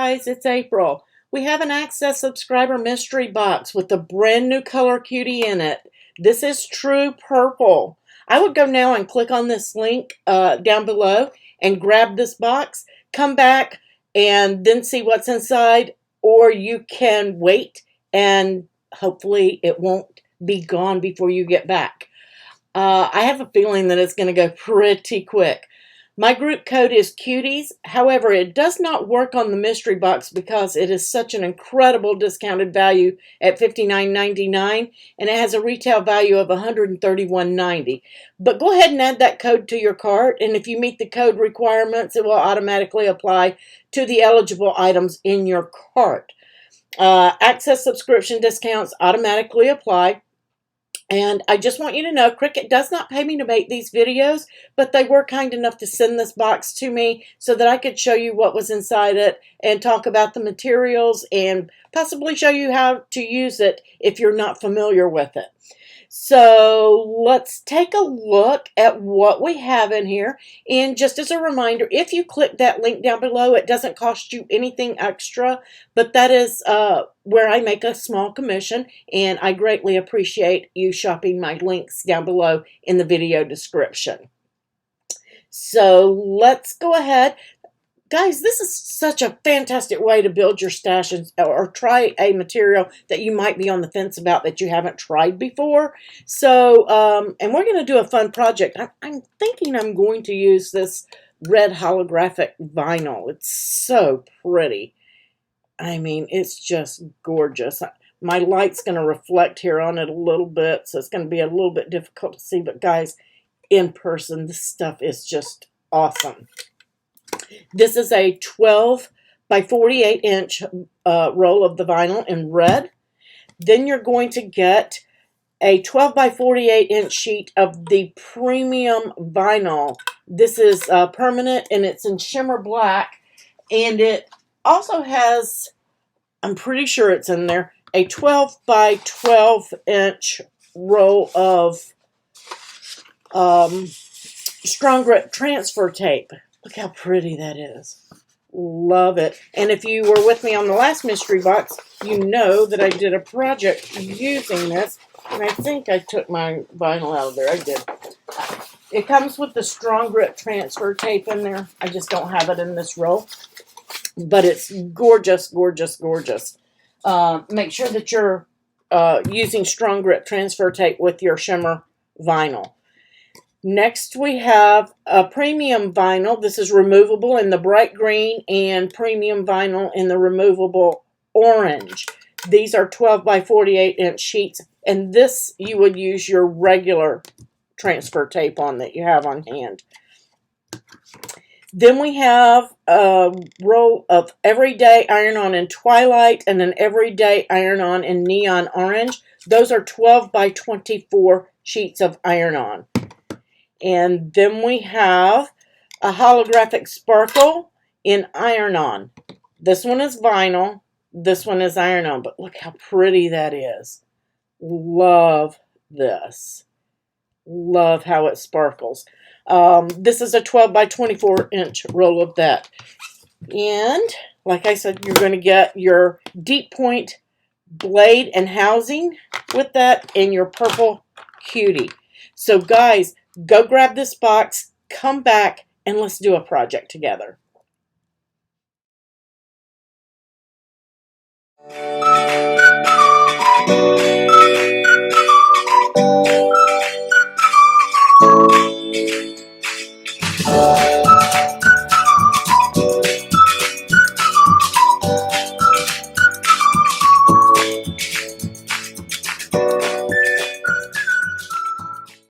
guys, it's April. We have an Access subscriber mystery box with a brand new color cutie in it. This is true purple. I would go now and click on this link down below and grab this box, come back and then see what's inside, or you can wait and hopefully it won't be gone before you get back. I have a feeling that it's going to go pretty quick. My group code is CUTIES. However, it does not work on the mystery box because it is such an incredible discounted value at $59.99, and it has a retail value of $131.90. But go ahead and add that code to your cart, and if you meet the code requirements, it will automatically apply to the eligible items in your cart. Access subscription discounts automatically apply. And I just want you to know, Cricut does not pay me to make these videos, but they were kind enough to send this box to me so that I could show you what was inside it and talk about the materials and possibly show you how to use it if you're not familiar with it. So let's take a look at what we have in here. And just as a reminder, if you click that link down below, it doesn't cost you anything extra, but that is where I make a small commission, and I greatly appreciate you shopping my links down below in the video description. So let's go ahead. Guys, this is such a fantastic way to build your stash or try a material that you might be on the fence about that you haven't tried before. So, and we're going to do a fun project. I'm thinking I'm going to use this red holographic vinyl. It's so pretty. I mean, it's just gorgeous. My light's going to reflect here on it a little bit, so it's going to be a little bit difficult to see. But guys, in person, this stuff is just awesome. This is a 12 by 48 inch roll of the vinyl in red. Then you're going to get a 12 by 48 inch sheet of the premium vinyl. This is permanent and it's in shimmer black. And it also has, I'm pretty sure it's in there, a 12 by 12 inch roll of strong grip transfer tape. Look how pretty that is. Love it. And if you were with me on the last mystery box, you know that I did a project using this. And I think I took my vinyl out of there. I did. It comes with the strong grip transfer tape in there. I just don't have it in this roll. But it's gorgeous, gorgeous, gorgeous. Make sure that you're using strong grip transfer tape with your shimmer vinyl. Next, we have a premium vinyl. This is removable in the bright green and premium vinyl in the removable orange. These are 12 by 48 inch sheets, and this you would use your regular transfer tape on that you have on hand. Then we have a roll of Everyday Iron-On in Twilight and an Everyday Iron-On in Neon Orange. Those are 12 by 24 sheets of iron-on. And then we have a holographic sparkle in iron-on. This one is vinyl. This one is iron-on. But look how pretty that is. Love this. Love how it sparkles. This is a 12 by 24 inch roll of that. And like I said, you're going to get your deep point blade and housing with that and your purple cutie. So guys, go grab this box, come back, and let's do a project together.